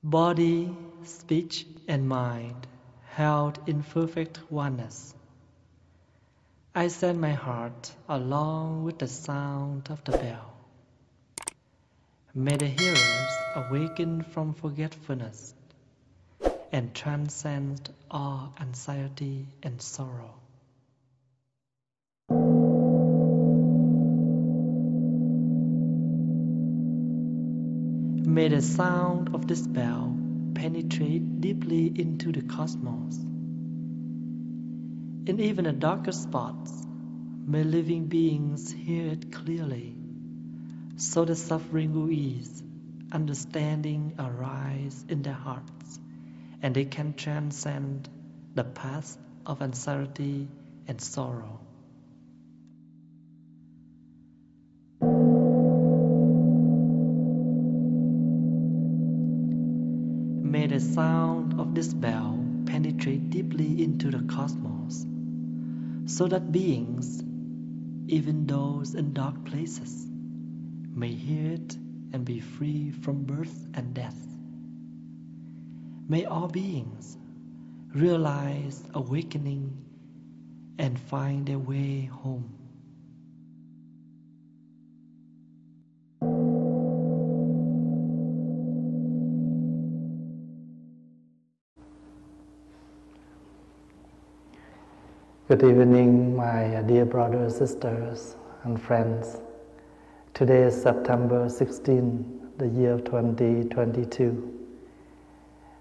Body, speech, and mind held in perfect oneness. I send my heart along with the sound of the bell. May the hearers awaken from forgetfulness and transcend all anxiety and sorrow. May the sound of this bell penetrate deeply into the cosmos. In even the darkest spots, may living beings hear it clearly, so the suffering will ease, understanding arise in their hearts, and they can transcend the path of anxiety and sorrow. May the sound of this bell penetrate deeply into the cosmos, so that beings, even those in dark places, may hear it and be free from birth and death. May all beings realize awakening and find their way home. Good evening, my dear brothers, sisters, and friends. Today is September 16, the year 2022.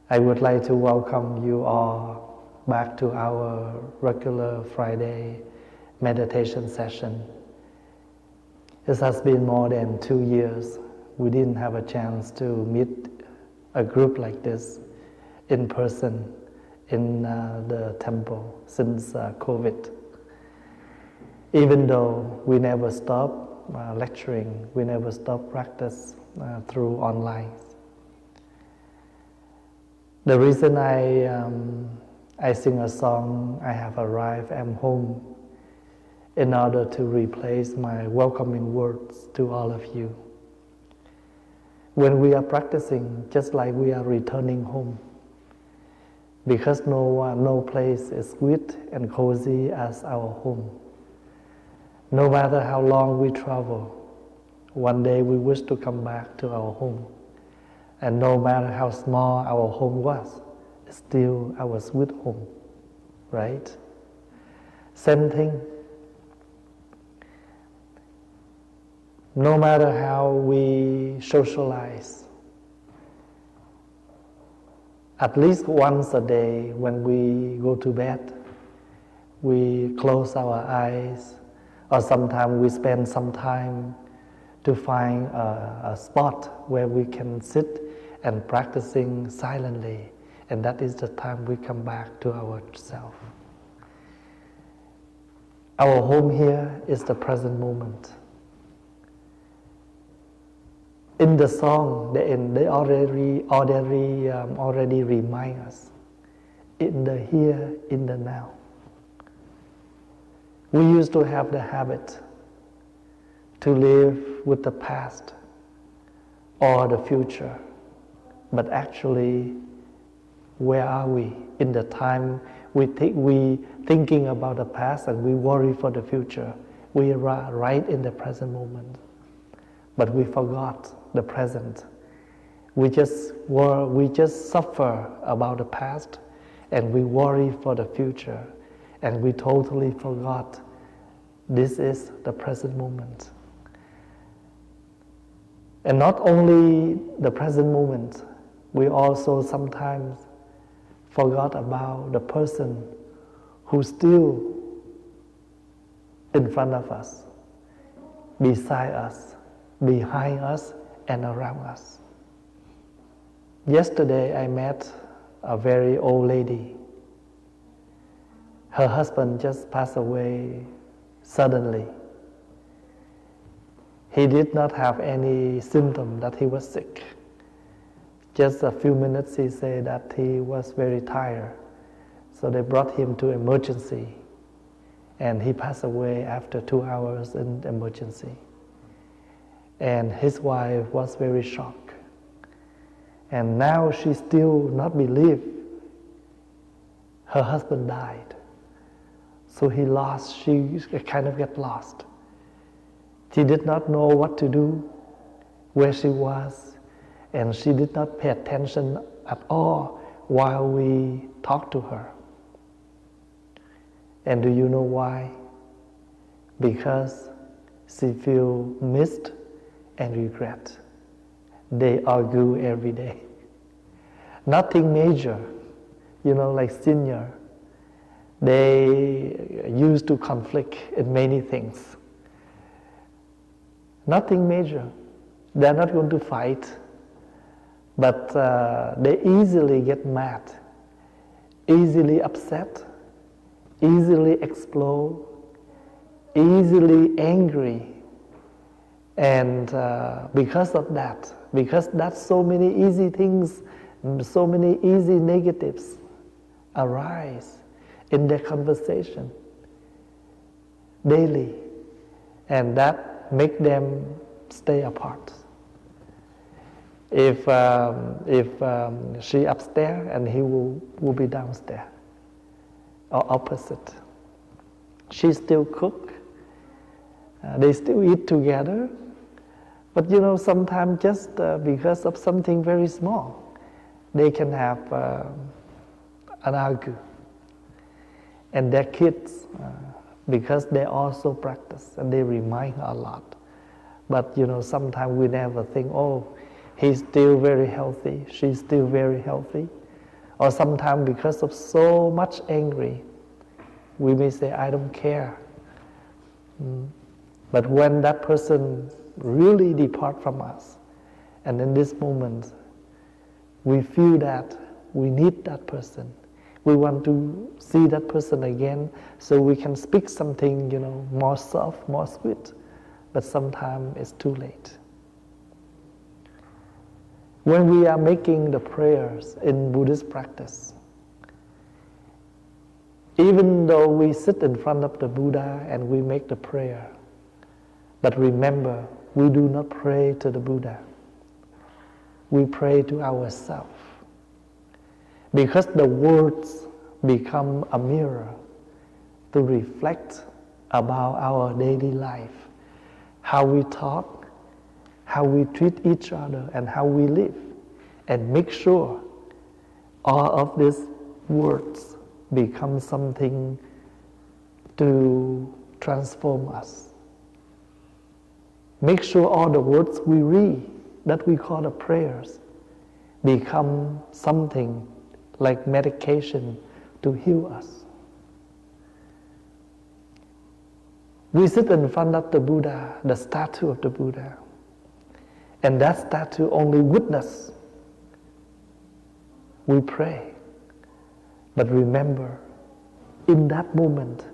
I would like to welcome you all back to our regular Friday meditation session. It has been more than 2 years. We didn't have a chance to meet a group like this in person in the temple since COVID. Even though we never stop lecturing, we never stop practice through online. The reason I sing a song, I have arrived, I'm home, in order to replace my welcoming words to all of you. When we are practicing, just like we are returning home, because no place is sweet and cozy as our home. No matter how long we travel, one day we wish to come back to our home. And no matter how small our home was, it's still our sweet home, right? Same thing. No matter how we socialize, at least once a day when we go to bed, we close our eyes, or sometimes we spend some time to find a spot where we can sit and practicing silently, and that is the time we come back to ourself. Our home here is the present moment. In the song, they already remind us, in the here, in the now. We used to have the habit to live with the past or the future, but actually, where are we? In the time we thinking about the past and we worry for the future, we are right in the present moment. But we forgot the present. We just suffer about the past, and we worry for the future, and we totally forgot this is the present moment. And not only the present moment, we also sometimes forgot about the person who's still in front of us, beside us, behind us, and around us. Yesterday I met a very old lady. Her husband just passed away suddenly. He did not have any symptom that he was sick. Just a few minutes he said that he was very tired. So they brought him to emergency, and he passed away after 2 hours in emergency. And his wife was very shocked. And now she still not believe her husband died. So she kind of get lost. She did not know what to do, where she was, and she did not pay attention at all while we talked to her. And do you know why? Because she feel missed and regret. They argue every day. Nothing major, like senior. They used to conflict in many things. Nothing major. They're not going to fight, but they easily get mad, easily upset, easily explode, easily angry. And because of that, because that's so many easy things, so many easy negatives arise in their conversation daily, and that make them stay apart. If she upstairs and he will be downstairs, or opposite. She still cook. They still eat together. But sometimes just because of something very small, they can have an argue. And their kids, because they also practice and they remind her a lot. But sometimes we never think, oh, he's still very healthy, she's still very healthy. Or sometimes because of so much angry, we may say, I don't care. But when that person really depart from us, and in this moment, we feel that we need that person. We want to see that person again so we can speak something, more soft, more sweet. But sometimes it's too late. When we are making the prayers in Buddhist practice, even though we sit in front of the Buddha and we make the prayer, but remember, we do not pray to the Buddha. We pray to ourselves. Because the words become a mirror to reflect about our daily life, how we talk, how we treat each other, and how we live. And make sure all of these words become something to transform us. Make sure all the words we read, that we call the prayers, become something like medication to heal us. We sit in front of the Buddha, the statue of the Buddha, and that statue only witness. We pray. But remember, in that moment,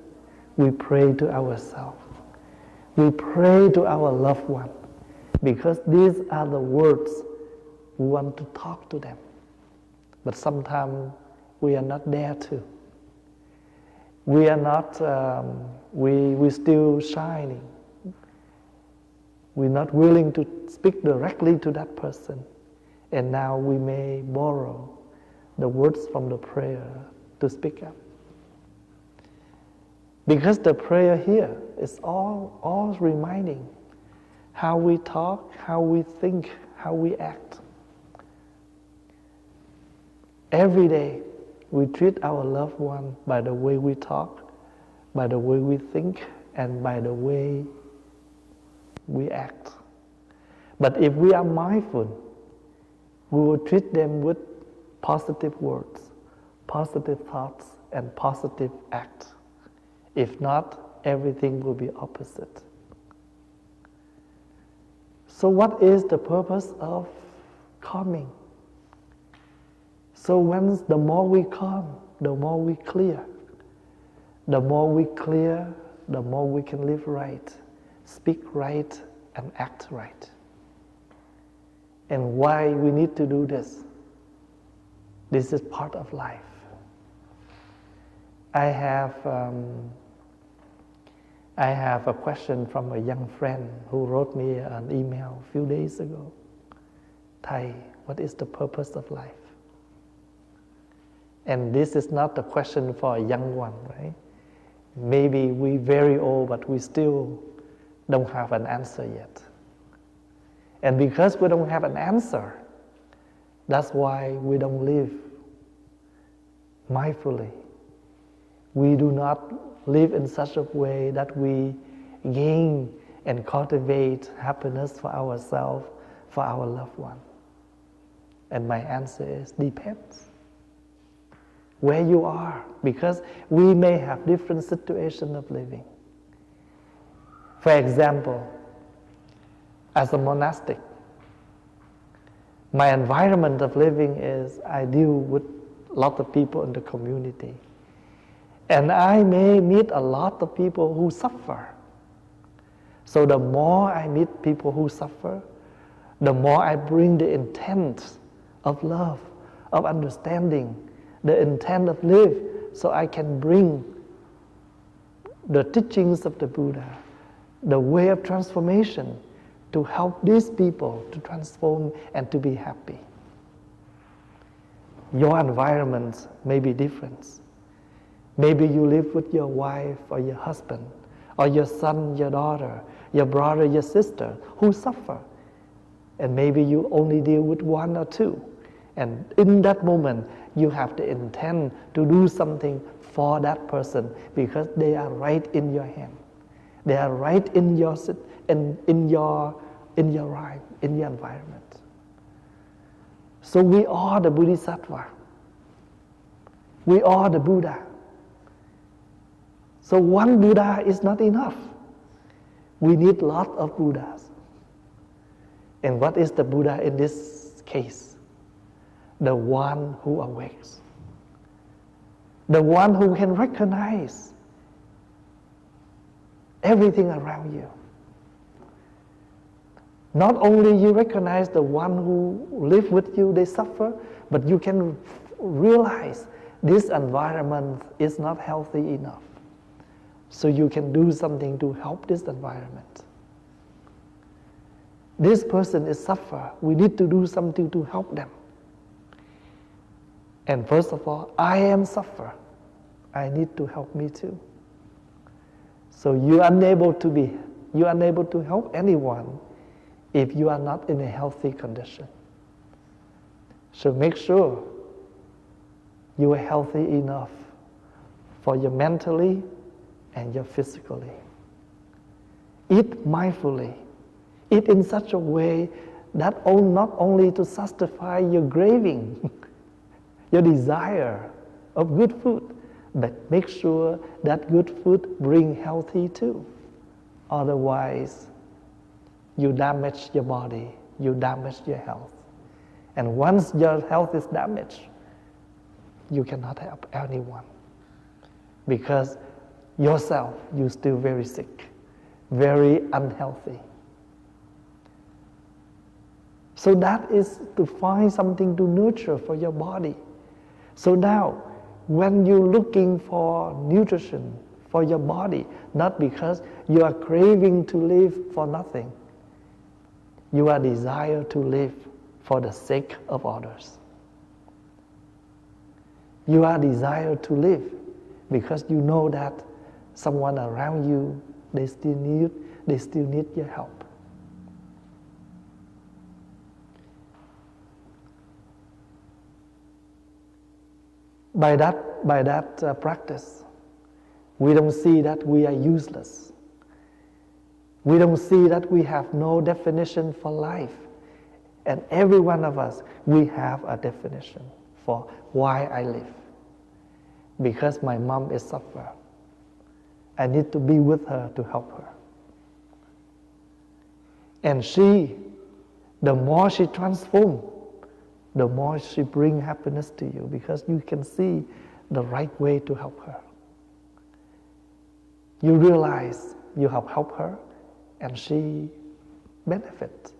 we pray to ourselves. We pray to our loved one, because these are the words we want to talk to them. But sometimes we are not there to. We are not, we still shining. We're not willing to speak directly to that person. And now we may borrow the words from the prayer to speak up. Because the prayer here is all reminding how we talk, how we think, how we act. Every day, we treat our loved one by the way we talk, by the way we think, and by the way we act. But if we are mindful, we will treat them with positive words, positive thoughts, and positive acts. If not, everything will be opposite. So what is the purpose of calming? So the more we calm, the more we clear. The more we clear, the more we can live right, speak right, and act right. And why we need to do this? This is part of life. I have a question from a young friend who wrote me an email a few days ago. Thầy, What is the purpose of life? And this is not a question for a young one, right? Maybe we very old, but we still don't have an answer yet. And because we don't have an answer, that's why we don't live mindfully. We do not live in such a way that we gain and cultivate happiness for ourselves, for our loved one. And my answer is, depends where you are, because we may have different situations of living. For example, as a monastic, my environment of living is I deal with a lot of people in the community. And I may meet a lot of people who suffer. So the more I meet people who suffer, the more I bring the intent of love, of understanding, the intent of live, so I can bring the teachings of the Buddha, the way of transformation, to help these people to transform and to be happy. Your environment may be different. Maybe you live with your wife or your husband, or your son, your daughter, your brother, your sister, who suffer. And maybe you only deal with one or two. And in that moment, you have the intent to do something for that person because they are right in your hand. They are right in your environment. So we are the Bodhisattva. We are the Buddha. So one Buddha is not enough. We need a lot of Buddhas. And what is the Buddha in this case? The one who awakes. The one who can recognize everything around you. Not only you recognize the one who live with you, they suffer, but you can realize this environment is not healthy enough. So you can do something to help this environment. This person is suffer. We need to do something to help them. And first of all, I am suffer. I need to help me too. So you are unable to help anyone if you are not in a healthy condition. So make sure you are healthy enough for your mentally and your physically. Eat mindfully. Eat in such a way that not only to satisfy your craving, your desire of good food, but make sure that good food bring healthy too. Otherwise, you damage your body, you damage your health. And once your health is damaged, you cannot help anyone. Because yourself, you're still very sick, very unhealthy. So that is to find something to nurture for your body. So now, when you're looking for nutrition for your body, not because you are craving to live for nothing, you are desire to live for the sake of others. You are desire to live because you know that someone around you, they still need your help. By that practice, we don't see that we are useless. We don't see that we have no definition for life. And every one of us, we have a definition for why I live. Because my mom is suffering. I need to be with her to help her. And she, the more she transforms, the more she brings happiness to you, because you can see the right way to help her. You realize you have helped her, and she benefits.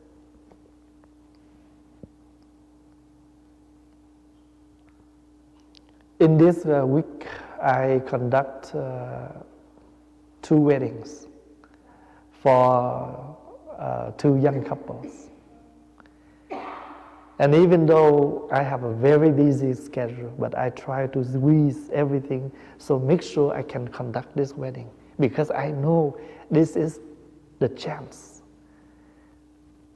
In this week, I conduct 2 weddings for 2 young couples. And even though I have a very busy schedule, but I try to squeeze everything, so make sure I can conduct this wedding, because I know this is the chance.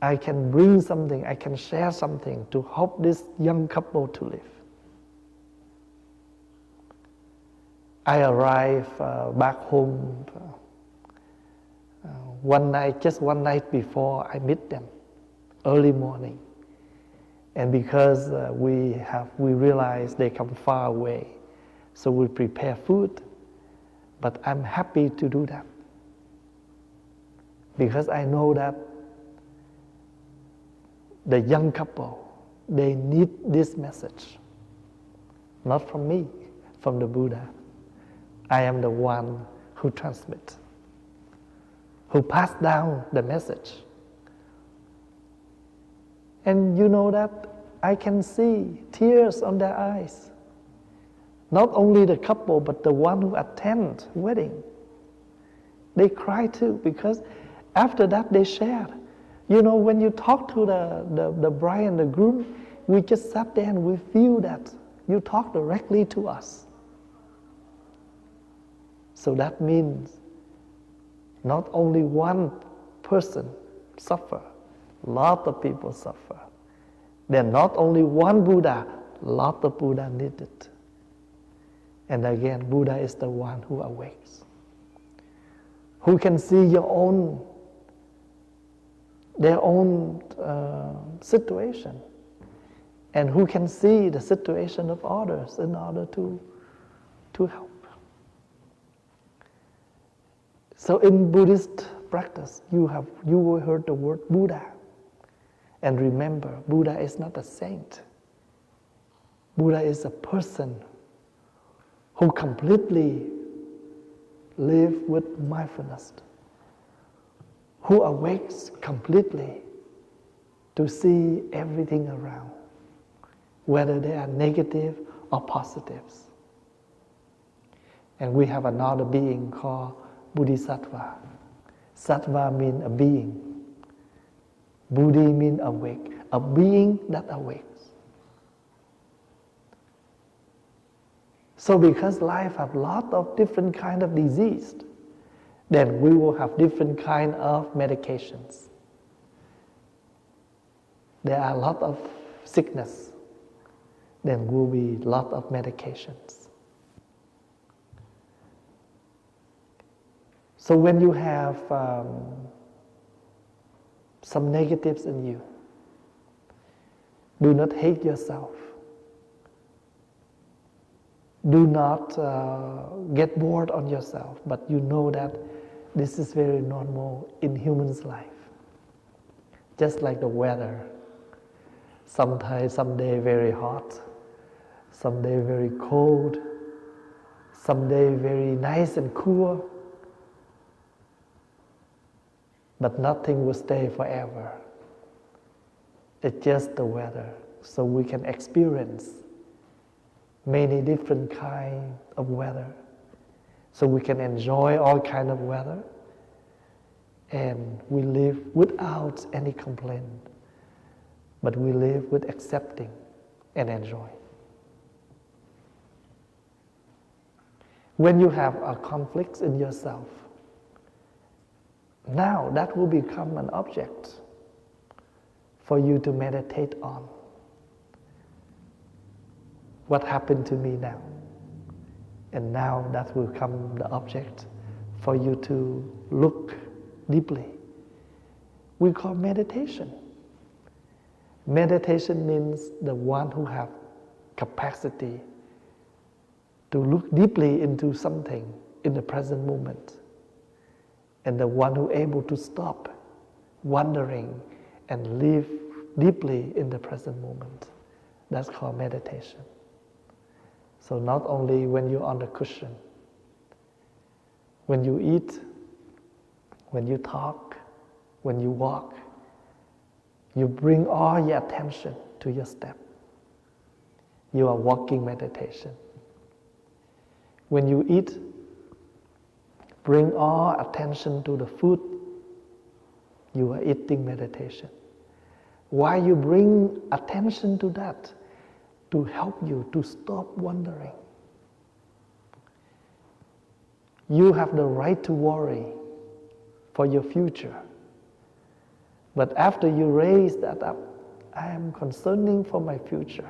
I can bring something, I can share something to help this young couple to live. I arrived back home just one night before I meet them, early morning. And because we realize they come far away, so we prepare food. But I'm happy to do that, because I know that the young couple, they need this message, not from me, from the Buddha. I am the one who transmits, who passed down the message. And you know that I can see tears on their eyes. Not only the couple, but the one who attend wedding. They cry too, because after that they shared. You know, when you talk to the bride and the groom, we just sat there and we feel that you talk directly to us. So that means not only one person suffer, a lot of people suffer. Then not only one Buddha, a lot of Buddha need it. And again, Buddha is the one who awakes, who can see their own situation, and who can see the situation of others in order to help. So in Buddhist practice, you will heard the word Buddha. And remember, Buddha is not a saint. Buddha is a person who completely live with mindfulness, who awakes completely to see everything around, whether they are negative or positives. And we have another being called Bodhisattva. Sattva means a being. Buddhi means awake, a being that awakes. So because life have a lot of different kind of disease, then we will have different kind of medications. There are a lot of sickness, then will be a lot of medications. So when you have some negatives in you, do not hate yourself. Do not get bored on yourself, but you know that this is very normal in human's life. Just like the weather. Sometimes, some day very hot, some day very cold, some day very nice and cool. But nothing will stay forever. It's just the weather. So we can experience many different kinds of weather. So we can enjoy all kinds of weather. And we live without any complaint. But we live with accepting and enjoy. When you have a conflict in yourself, now that will become an object for you to meditate on. What happened to me now? And now that will become the object for you to look deeply. We call meditation. Meditation means the one who have capacity to look deeply into something in the present moment. And the one who is able to stop wandering and live deeply in the present moment. That's called meditation. So not only when you're on the cushion, when you eat, when you talk, when you walk, you bring all your attention to your step. You are walking meditation. When you eat, bring all attention to the food. You are eating meditation. Why you bring attention to that? To help you to stop wondering. You have the right to worry for your future. But after you raise that up, I am concerning for my future.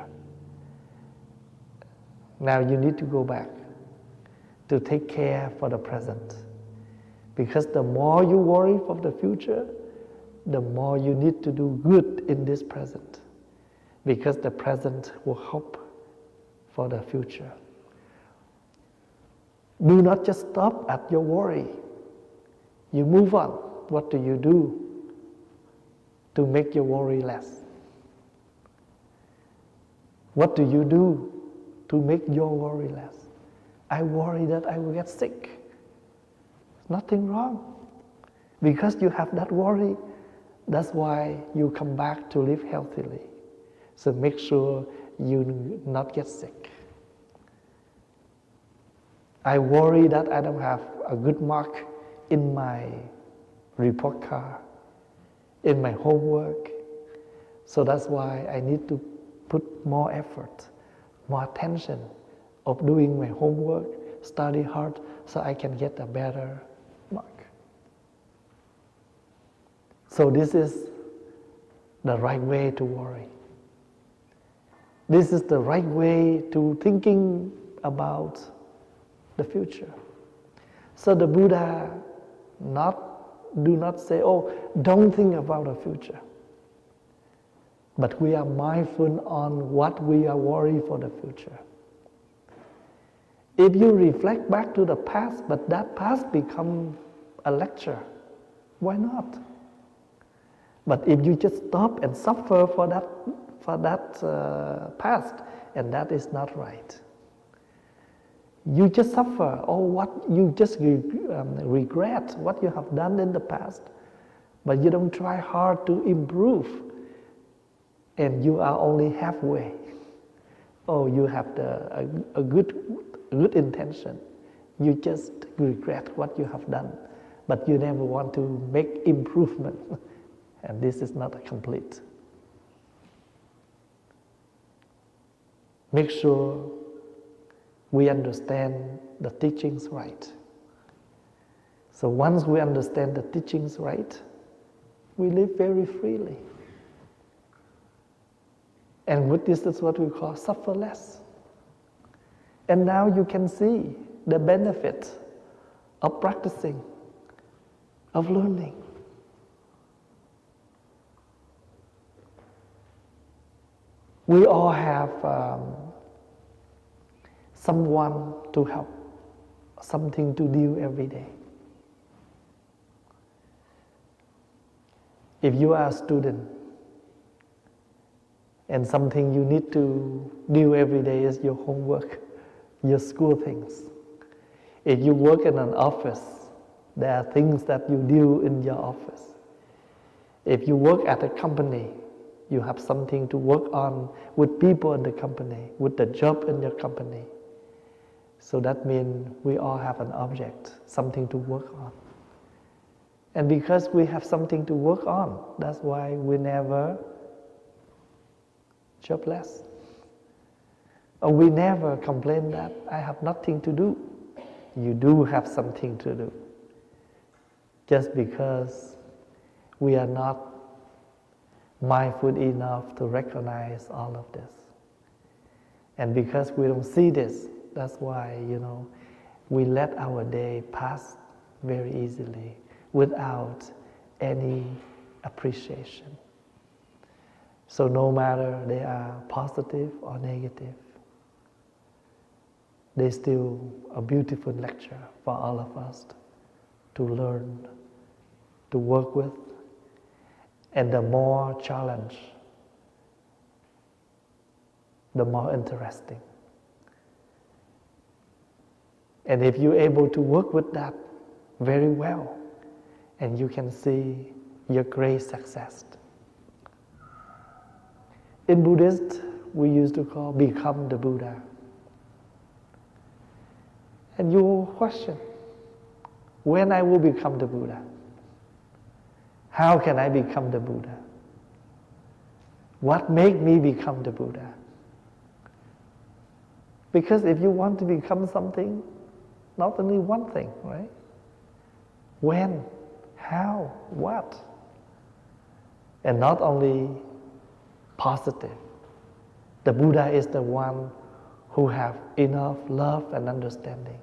Now you need to go back to take care for the present. Because the more you worry for the future, the more you need to do good in this present. Because the present will help for the future. Do not just stop at your worry. You move on. What do you do to make your worry less? What do you do to make your worry less? I worry that I will get sick. Nothing wrong. Because you have that worry, that's why you come back to live healthily. So make sure you not get sick. I worry that I don't have a good mark in my report card, in my homework. So that's why I need to put more effort, more attention of doing my homework, study hard, so I can get a better mark. So this is the right way to worry. This is the right way to thinking about the future. So the Buddha do not say, oh, don't think about the future. But we are mindful on what we are worried for the future. If you reflect back to the past, but that past become a lecture, why not? But if you just stop and suffer for that past, and that is not right. You just suffer, you just regret what you have done in the past, but you don't try hard to improve, and you are only halfway. Oh, you have a good intention. You just regret what you have done, but you never want to make improvement, and this is not complete. Make sure we understand the teachings right. So once we understand the teachings right, we live very freely. And with this is what we call suffer less. And now you can see the benefit of practicing, of learning. We all have someone to help, something to do every day. If you are a student and something you need to do every day is your homework, your school things. If you work in an office, there are things that you do in your office. If you work at a company, you have something to work on with people in the company, with the job in your company. So that means we all have an object, something to work on. And because we have something to work on, that's why we never jobless. Or we never complain that I have nothing to do. You do have something to do. Just because we are not mindful enough to recognize all of this. And because we don't see this, that's why, we let our day pass very easily without any appreciation. So no matter they are positive or negative, they're still a beautiful lecture for all of us to learn, to work with. And the more challenge, the more interesting. And if you're able to work with that very well, and you can see your great success. In Buddhist, we used to call become the Buddha. And you question, when I will become the Buddha? How can I become the Buddha? What made me become the Buddha? Because if you want to become something, not only one thing, right? When, how, what? And not only positive. The Buddha is the one who have enough love and understanding.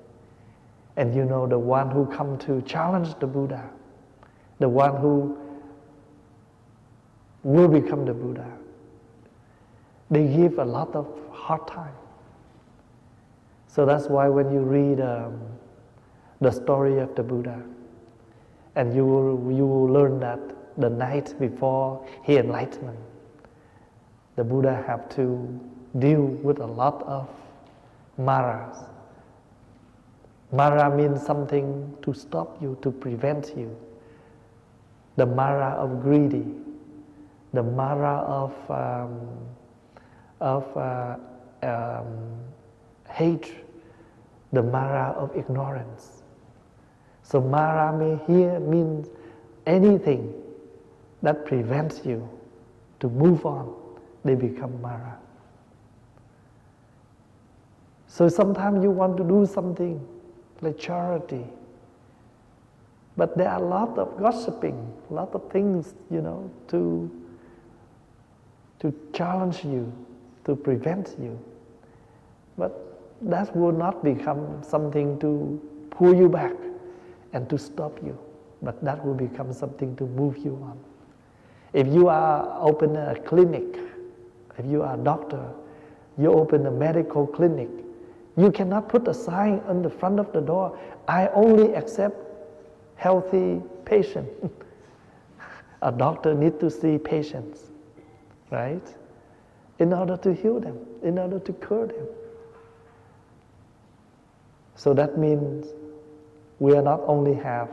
And you know, the one who come to challenge the Buddha, the one who will become the Buddha, they give a lot of hard time. So that's why when you read the story of the Buddha, and you will learn that the night before his enlightenment, the Buddha have to deal with a lot of maras. Mara means something to stop you, to prevent you. The mara of greedy, the mara of hatred, the mara of ignorance. So mara here means anything that prevents you to move on, they become mara. So sometimes you want to do something like charity, but there are a lot of gossiping, a lot of things, you know, to challenge you, to prevent you. But that will not become something to pull you back and to stop you, but that will become something to move you on. If you are open a clinic, if you are a doctor, you open a medical clinic, you cannot put a sign on the front of the door, I only accept healthy patients. A doctor needs to see patients, right? In order to heal them, in order to cure them. So that means we are not only have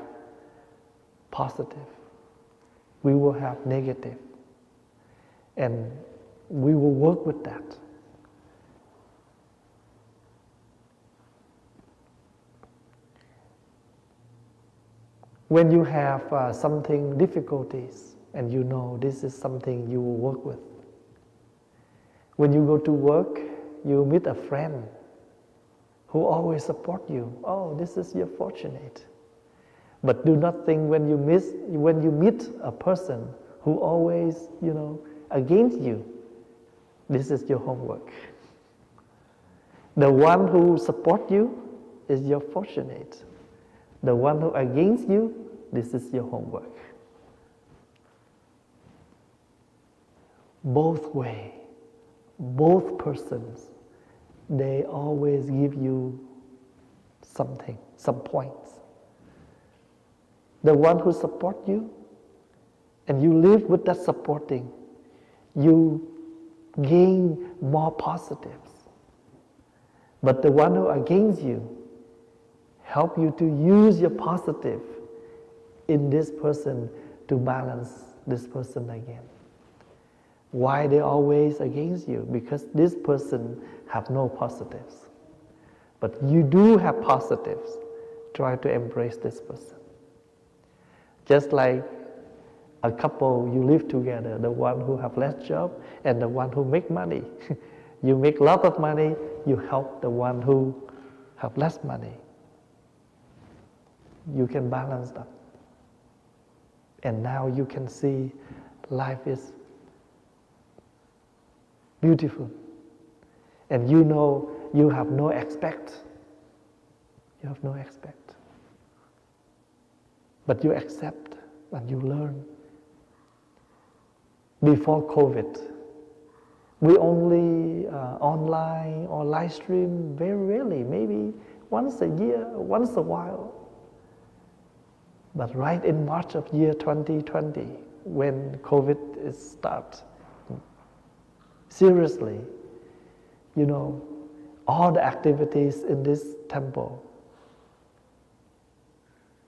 positive, we will have negative. And we will work with that. When you have something difficulties and you know this is something you will work with. When you go to work, you meet a friend who always support you. Oh, this is your fortunate. But do not think when you meet a person who always, you know, against you, this is your homework. The one who support you is your fortunate. The one who against you, this is your homework. Both way, both persons, they always give you something, some points. The one who support you, and you live with that supporting, you gain more positives. But the one who against you, help you to use your positive in this person to balance this person again. Why they always against you? Because this person have no positives. But you do have positives. Try to embrace this person. Just like a couple, you live together, the one who have less job and the one who make money. You make a lot of money, you help the one who have less money. You can balance that. And now you can see life is beautiful. And you know you have no expect. You have no expect. But you accept and you learn. Before COVID, we only online or live stream very rarely, maybe once a year, once a while. But right in March of year 2020, when COVID is start, seriously, you know, all the activities in this temple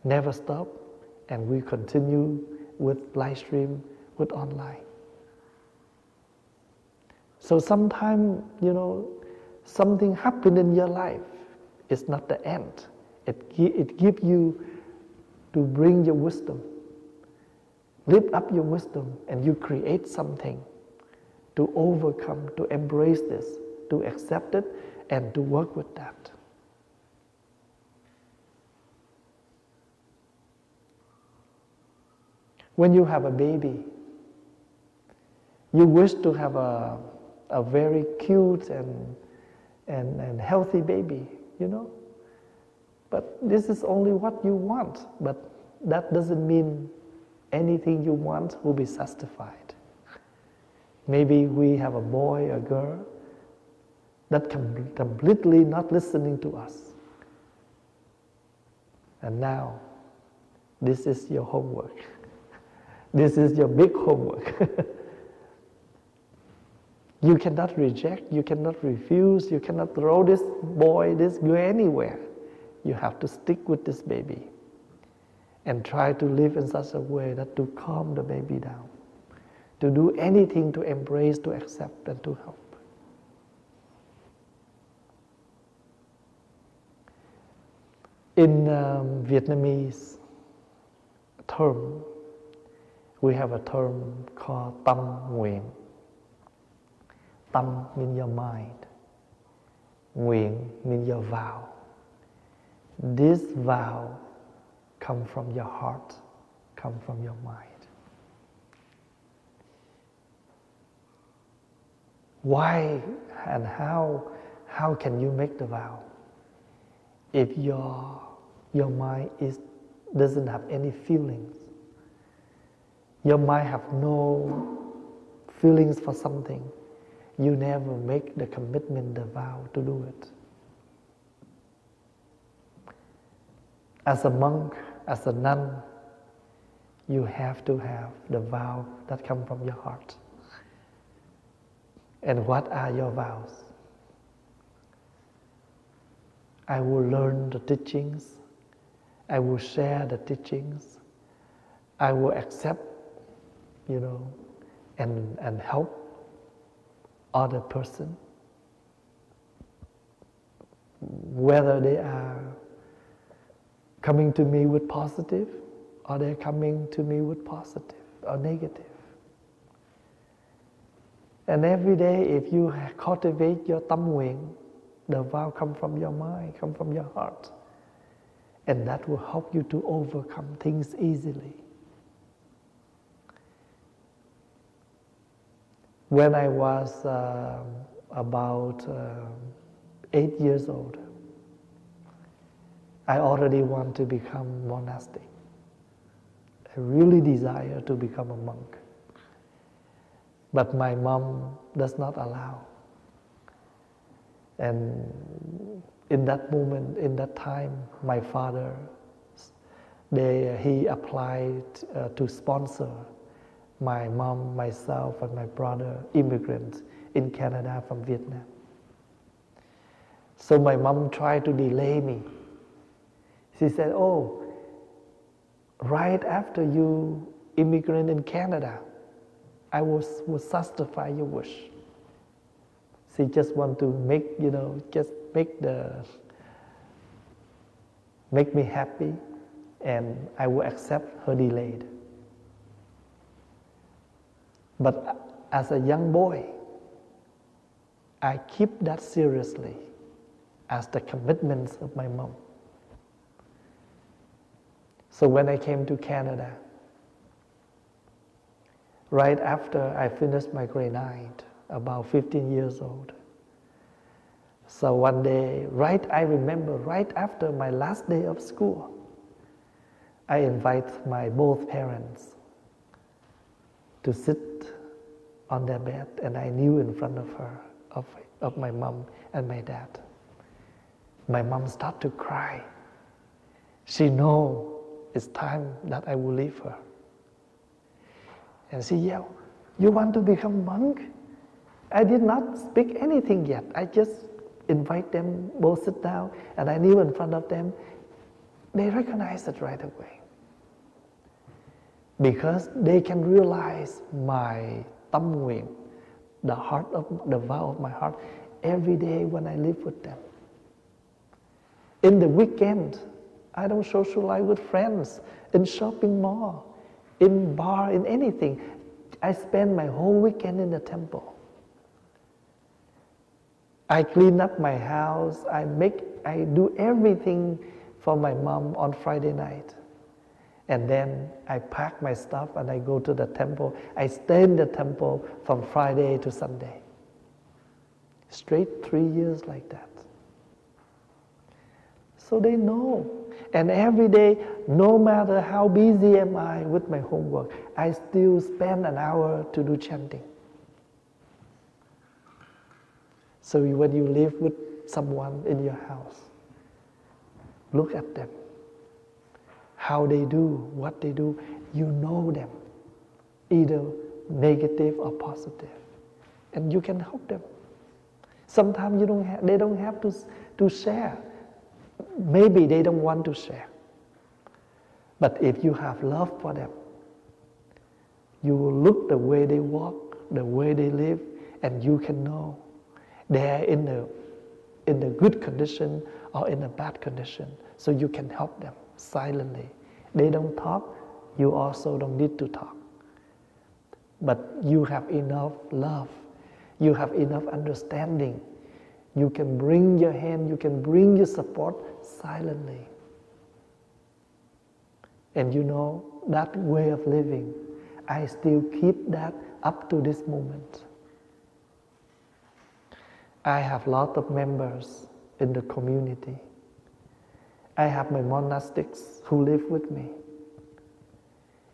never stop, and we continue with live stream, with online. So sometimes, you know, something happened in your life. It's not the end. It gives you to bring your wisdom. Lift up your wisdom and you create something to overcome, to embrace this, to accept it, and to work with that. When you have a baby, you wish to have a very cute and healthy baby, you know? But this is only what you want, but that doesn't mean anything you want will be satisfied. Maybe we have a boy or girl that completely not listening to us. And now, this is your homework. This is your big homework. You cannot reject, you cannot refuse, you cannot throw this boy, this girl anywhere. You have to stick with this baby and try to live in such a way that to calm the baby down, to do anything to embrace, to accept, and to help. In Vietnamese term, we have a term called tâm nguyện. Tâm means your mind. Nguyện means your vow. This vow come from your heart, come from your mind. Why and how can you make the vow if your mind doesn't have any feelings? Your mind have no feelings for something. You never make the commitment, the vow to do it. As a monk, as a nun, you have to have the vow that come from your heart. And what are your vows? I will learn the teachings. I will share the teachings. I will accept, and help other person, whether they are coming to me with positive or they're coming to me with positive or negative. And every day, if you cultivate your tâm nguyện, the vow come from your mind, come from your heart, and that will help you to overcome things easily. When I was about 8 years old, I already want to become monastic. I really desire to become a monk. But my mom does not allow. And in that moment, in that time, my father, he applied to sponsor my mom, myself, and my brother, immigrants in Canada from Vietnam. So my mom tried to delay me. She said, "Oh, right after you immigrant in Canada, I will satisfy your wish." She just want to make me happy, and I will accept her delayed. But as a young boy, I keep that seriously as the commitments of my mom. So when I came to Canada, right after I finished my grade 9, about 15 years old. So one day, I remember right after my last day of school, I invite my both parents to sit on their bed, and I kneel in front of her, of my mom and my dad. My mom started to cry. She knows it's time that I will leave her. And she yelled, "You want to become a monk?" I did not speak anything yet. I just invite them, both sit down, and I kneel in front of them. They recognize it right away. Because they can realize my tâm nguyện, the vow of my heart, every day when I live with them. In the weekend, I don't socialize with friends, in shopping mall, in bar, in anything. I spend my whole weekend in the temple. I clean up my house, I do everything for my mom on Friday night. And then I pack my stuff and I go to the temple. I stay in the temple from Friday to Sunday. Straight 3 years like that. So they know. And every day, no matter how busy am I with my homework, I still spend an hour to do chanting. So when you live with someone in your house, look at them. How they do, what they do, you know them, either negative or positive, and you can help them. Sometimes they don't have to share. Maybe they don't want to share. But if you have love for them, you will look the way they walk, the way they live, and you can know they're in the good condition or in a bad condition. So you can help them silently. They don't talk, you also don't need to talk. But you have enough love, you have enough understanding. You can bring your hand, you can bring your support silently. And you know, that way of living, I still keep that up to this moment. I have a lot of members in the community. I have my monastics who live with me.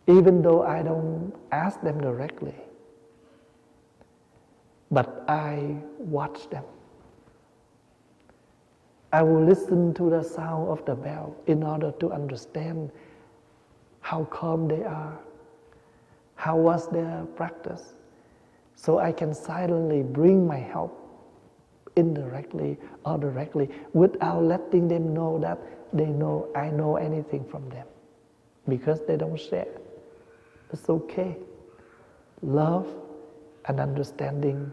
Even though I don't ask them directly, but I watch them. I will listen to the sound of the bell in order to understand how calm they are, how was their practice, so I can silently bring my help indirectly or directly without letting them know that I know anything from them, because they don't share. It's okay. Love and understanding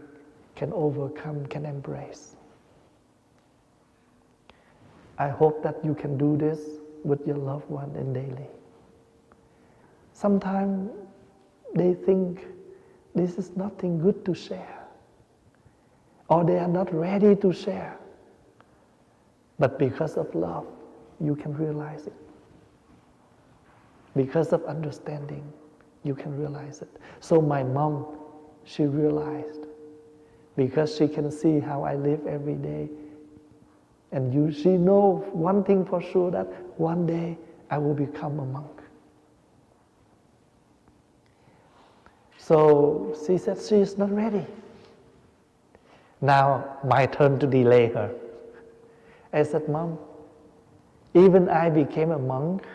can overcome, can embrace. I hope that you can do this with your loved one in daily. Sometimes they think this is nothing good to share, or they are not ready to share. But because of love, you can realize it. Because of understanding, you can realize it. So my mom, she realized, because she can see how I live every day. And she knows one thing for sure, that one day I will become a monk. So she said she is not ready. Now my turn to delay her. I said, Mom, even I became a monk,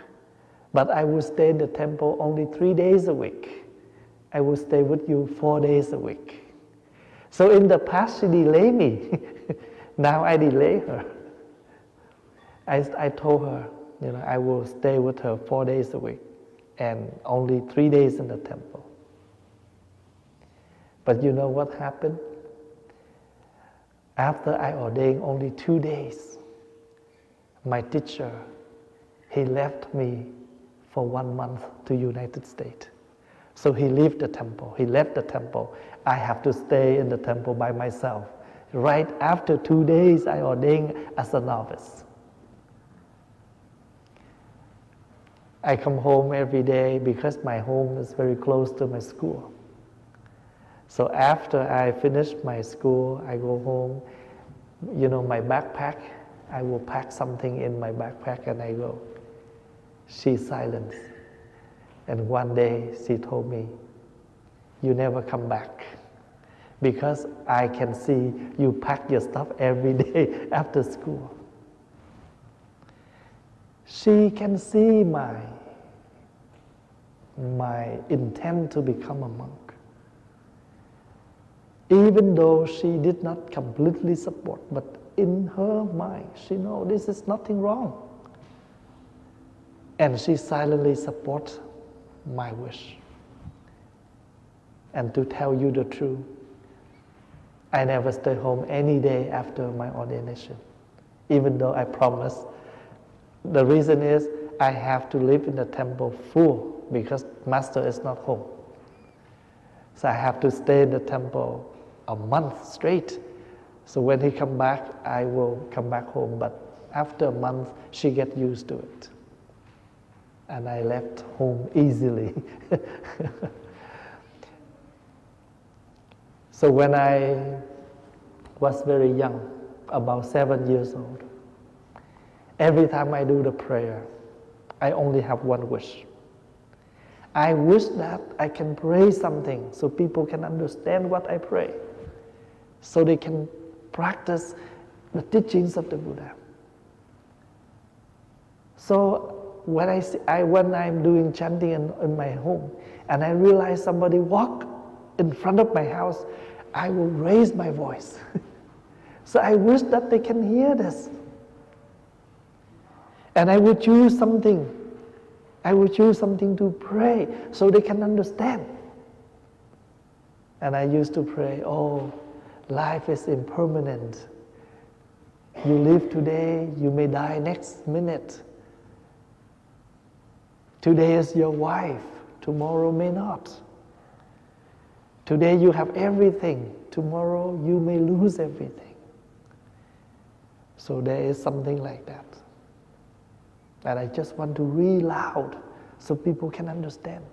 but I will stay in the temple only 3 days a week. I will stay with you 4 days a week. So in the past she delayed me. Now I delay her. I told her, I will stay with her 4 days a week and only 3 days in the temple. But you know what happened? After I ordained only 2 days, my teacher, he left me for 1 month to United States. So he left the temple. I have to stay in the temple by myself. Right after 2 days, I ordained as a novice. I come home every day because my home is very close to my school. So after I finish my school, I go home. My backpack, I will pack something in my backpack and I go. She's silent. And one day she told me, you never come back, because I can see you pack your stuff every day after school. She can see my intent to become a monk. Even though she did not completely support, but in her mind, she knows this is nothing wrong. And she silently supports my wish. And to tell you the truth, I never stay home any day after my ordination, even though I promised. The reason is I have to live in the temple full because Master is not home. So I have to stay in the temple a month straight So when he come back, I will come back home. But after a month, she get used to it. And I left home easily. So when I was very young, about 7 years old, every time I do the prayer, I only have one wish. I wish that I can pray something so people can understand what I pray, so they can practice the teachings of the Buddha. So when I'm doing chanting in my home, and I realize somebody walk in front of my house, I will raise my voice. So I wish that they can hear this. And I will choose something. I will choose something to pray so they can understand. And I used to pray, oh, life is impermanent. You live today, you may die next minute. Today is your wife, tomorrow may not. Today you have everything, tomorrow you may lose everything. So there is something like that. And I just want to read loud so people can understand.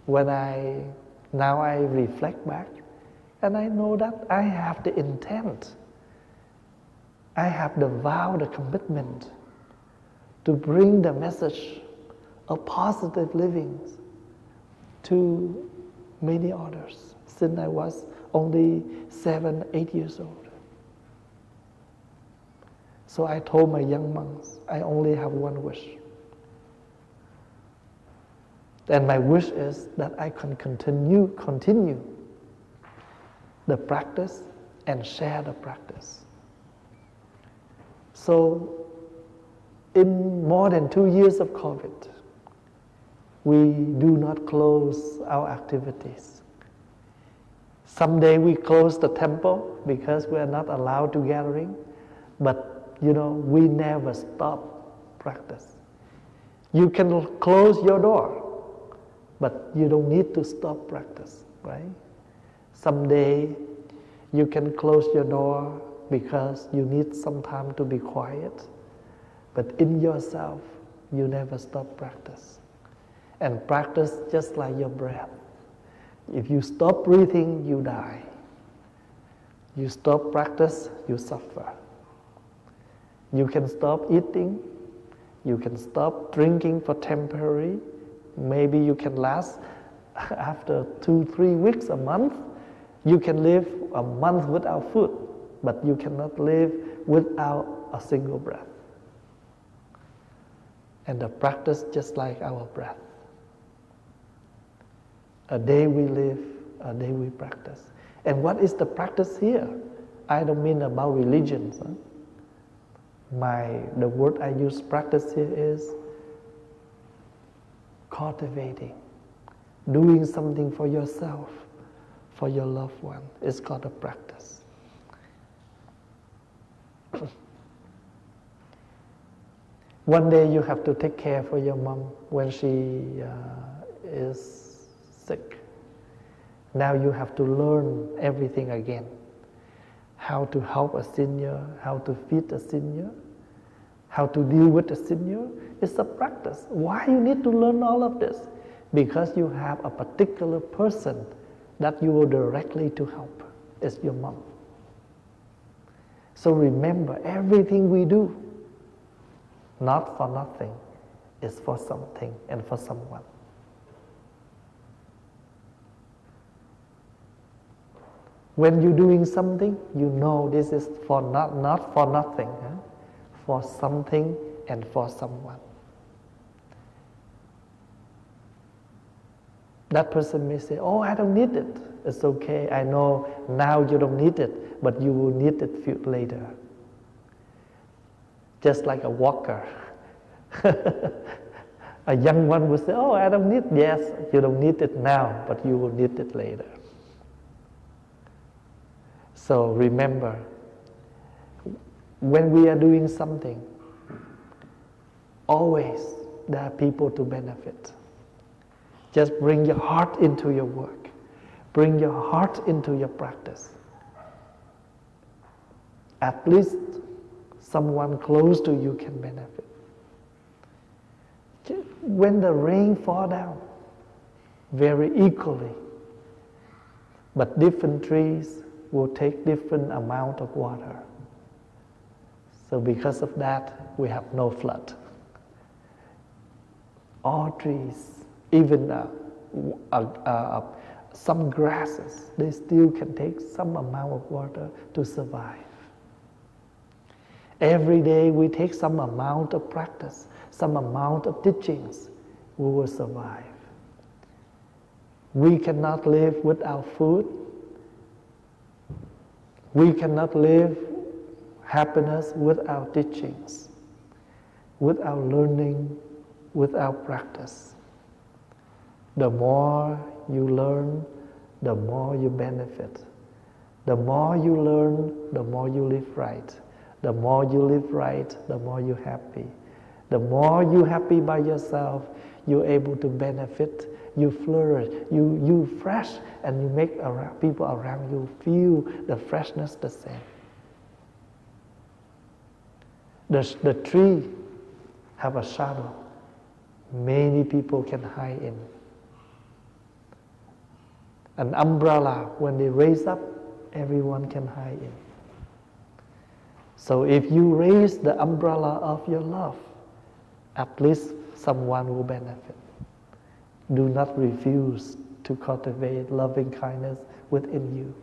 Now I reflect back, and I know that I have the intent. I have the vow, the commitment to bring the message of positive living to many others since I was only 7, 8 years old. So I told my young monks, I only have one wish. And my wish is that I can continue the practice and share the practice. So in more than 2 years of COVID, we do not close our activities. Someday we close the temple because we are not allowed to gathering, but we never stop practice. You can close your door, but you don't need to stop practice, right? Someday you can close your door because you need some time to be quiet, but in yourself, you never stop practice. And practice just like your breath. If you stop breathing, you die. You stop practice, you suffer. You can stop eating, you can stop drinking for temporary. Maybe you can last after 2-3 weeks, a month. You can live a month without food, but you cannot live without a single breath. And the practice just like our breath. A day we live, a day we practice. And what is the practice here? I don't mean about religions. The word I use practice here is cultivating, doing something for yourself, for your loved one. It's called a practice. One day you have to take care for your mom when she is sick. Now you have to learn everything again. How to help a senior, how to feed a senior, how to deal with a senior. It's a practice. Why you need to learn all of this? Because you have a particular person that you will directly to help. It's your mom. So remember, everything we do, not for nothing, is for something and for someone. When you're doing something, you know this is for not for nothing, for something and for someone. That person may say, oh, I don't need it. It's okay, I know now you don't need it, but you will need it later. Just like a walker. A young one will say, oh, I don't need it. Yes, you don't need it now, but you will need it later. So remember, when we are doing something, always there are people to benefit. Just bring your heart into your work. Bring your heart into your practice. at least someone close to you can benefit. When the rain fall down, very equally, but different trees will take different amount of water. So because of that, we have no flood. All trees, even some grasses, they still can take some amount of water to survive. Every day we take some amount of practice, some amount of teachings, we will survive. We cannot live without food. We cannot live happiness without teachings, without learning, without practice. The more you learn, the more you benefit. The more you learn, the more you live right. The more you live right, the more you're happy. The more you're happy by yourself, you're able to benefit, you flourish, you fresh, and you make people around you feel the freshness the same. The tree have a shadow. Many people can hide in. An umbrella, when they raise up, everyone can hide in. So if you raise the umbrella of your love, at least someone will benefit. Do not refuse to cultivate loving kindness within you.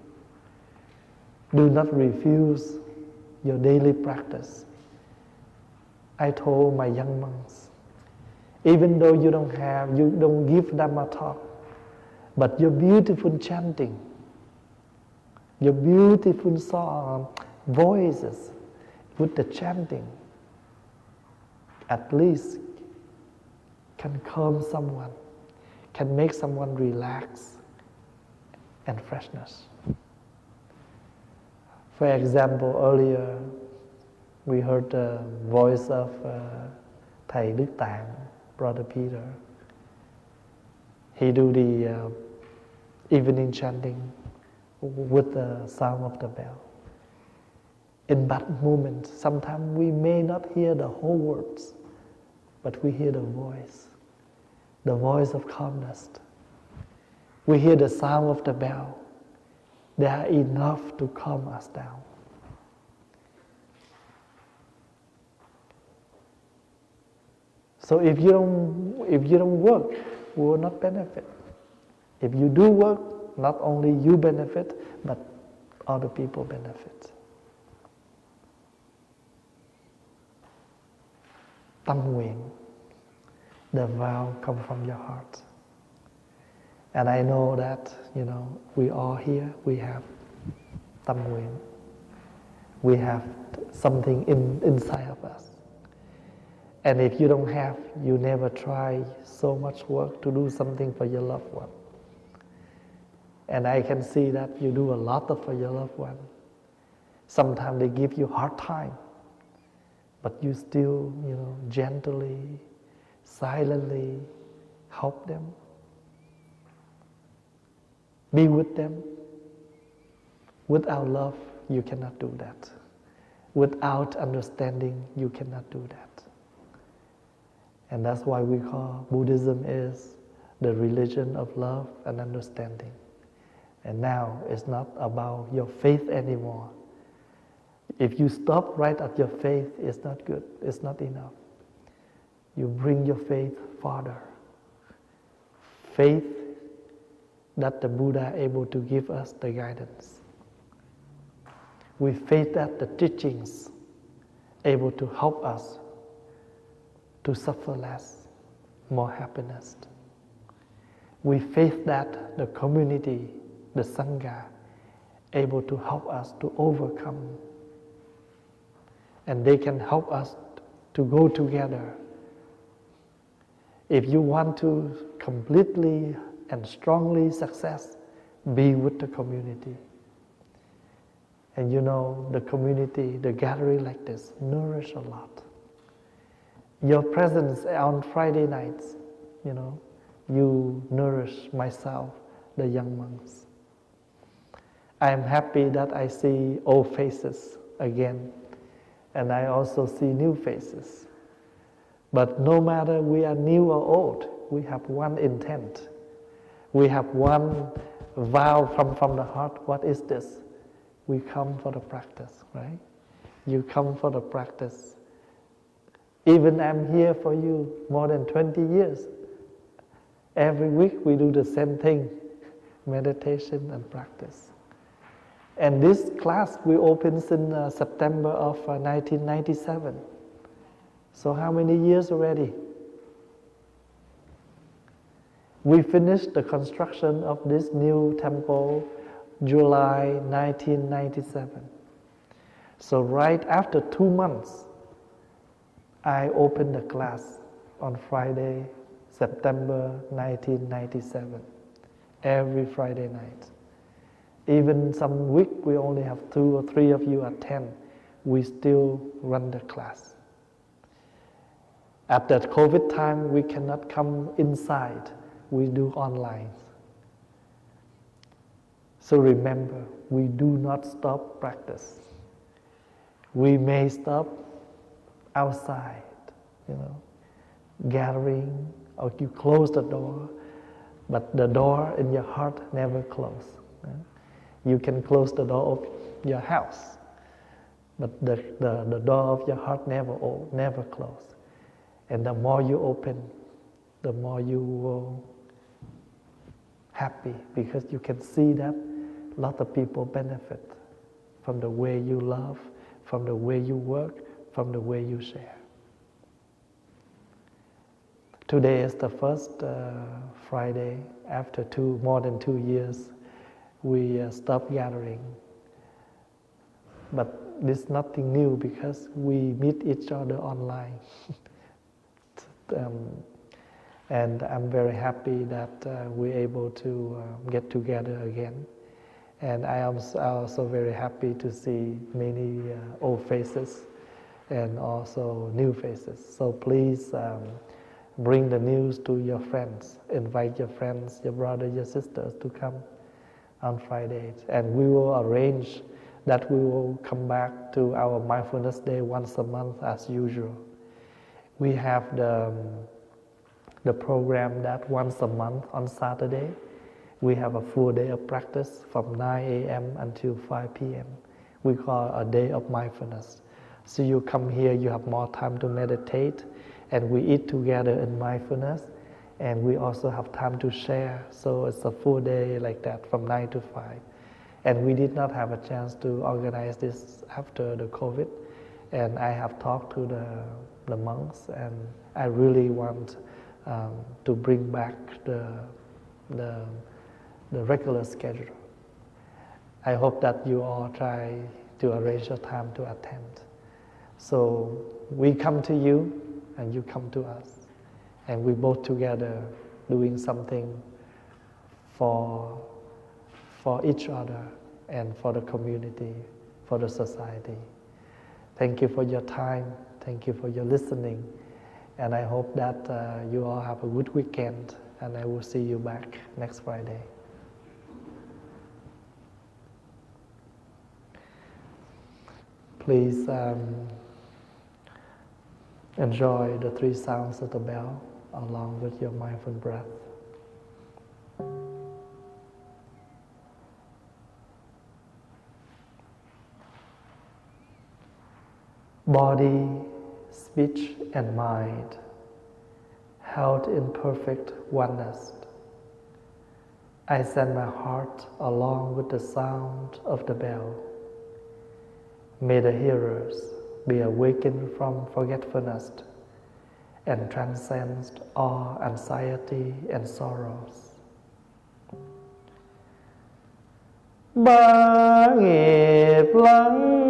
Do not refuse your daily practice. I told my young monks, even though you don't give them a talk, but your beautiful chanting, your beautiful song, voices with the chanting, at least can calm someone, can make someone relax and freshness. For example, earlier we heard the voice of Thầy Đức Tạng, Brother Peter. He do the evening chanting with the sound of the bell. In that moment, sometimes we may not hear the whole words, but we hear the voice of calmness. We hear the sound of the bell. They are enough to calm us down. So if you don't work, we will not benefit. If you do work, not only you benefit, but other people benefit. Tâm nguyện, the vow come from your heart. And I know that, we all here, we have tâm nguyện. We have something inside of us. And if you don't have, you never try so much work to do something for your loved one. And I can see that you do a lot for your loved one. Sometimes they give you hard time, but you still, gently, silently help them. Be with them. Without love, you cannot do that. Without understanding, you cannot do that. And that's why we call Buddhism is the religion of love and understanding. And now it's not about your faith anymore. If you stop right at your faith, it's not good, it's not enough. You bring your faith farther. Faith that the Buddha able to give us the guidance. We faith that the teachings able to help us to suffer less, more happiness. We faith that the community, the Sangha, able to help us to overcome. And they can help us to go together. If you want to completely and strongly success, be with the community. And the community, the gathering like this, nourish a lot. Your presence on Friday nights, you nourish myself, the young monks. I am happy that I see old faces again. And I also see new faces. But no matter we are new or old, we have one intent. We have one vow from the heart. What is this? We come for the practice, right? You come for the practice. Even I'm here for you more than 20 years. Every week we do the same thing, meditation and practice. And this class we opened in September of 1997. So how many years already? We finished the construction of this new temple July 1997. So right after 2 months, I opened the class on Friday, September 1997, every Friday night. Even some week we only have 2 or 3 of you attend, we still run the class. At that COVID time, we cannot come inside, we do online. So remember, we do not stop practice. We may stop outside, gathering, or you close the door, but the door in your heart never close. You can close the door of your house, but the door of your heart never close. And the more you open, the more you will happy, because you can see that a lot of people benefit from the way you love, from the way you work, from the way you share. Today is the first Friday after more than 2 years. We stopped gathering. But this is nothing new because we meet each other online. And I'm very happy that we're able to get together again. And I am also very happy to see many old faces and also new faces. So please bring the news to your friends. Invite your friends, your brothers, your sisters to come on Fridays. And we will arrange that we will come back to our Mindfulness Day once a month as usual. We have the program that once a month on Saturday, we have a full day of practice from 9 a.m. until 5 p.m. We call a day of mindfulness. So you come here, you have more time to meditate, and we eat together in mindfulness, and we also have time to share. So it's a full day like that from 9 to 5. And we did not have a chance to organize this after the COVID, and I have talked to the monks, and I really want to bring back the regular schedule. I hope that you all try to arrange your time to attend. So we come to you and you come to us, and we both together doing something for each other and for the community, for the society. Thank you for your time. Thank you for your listening. And I hope that you all have a good weekend, and I will see you back next Friday. Please enjoy the 3 sounds of the bell along with your mindful breath. Body, speech, and mind held in perfect oneness. I send my heart along with the sound of the bell. May the hearers be awakened from forgetfulness and transcend all anxiety and sorrows. Ba nghiệp lắng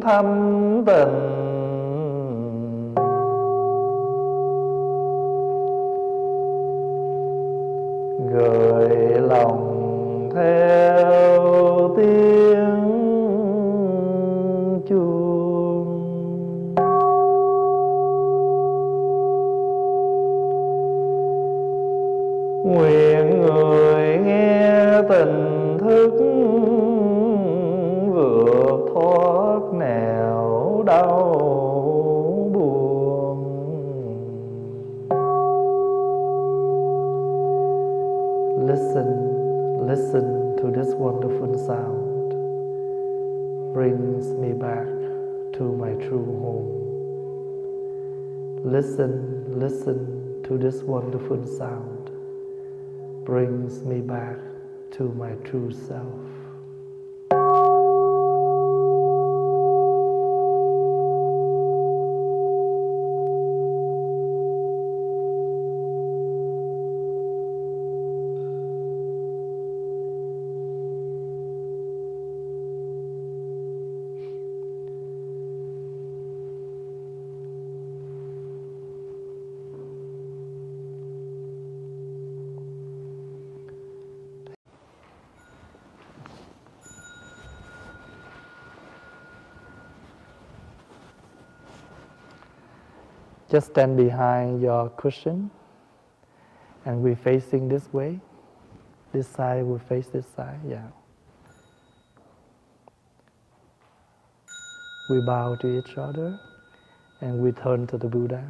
thâm tình, gửi lòng theo tiếng chuông. Nguyện người nghe tỉnh thức vượt brings me back to my true home. Listen, listen to this wonderful sound. Brings me back to my true self. Just stand behind your cushion and we're facing this way. This side will face this side, yeah. We bow to each other and we turn to the Buddha.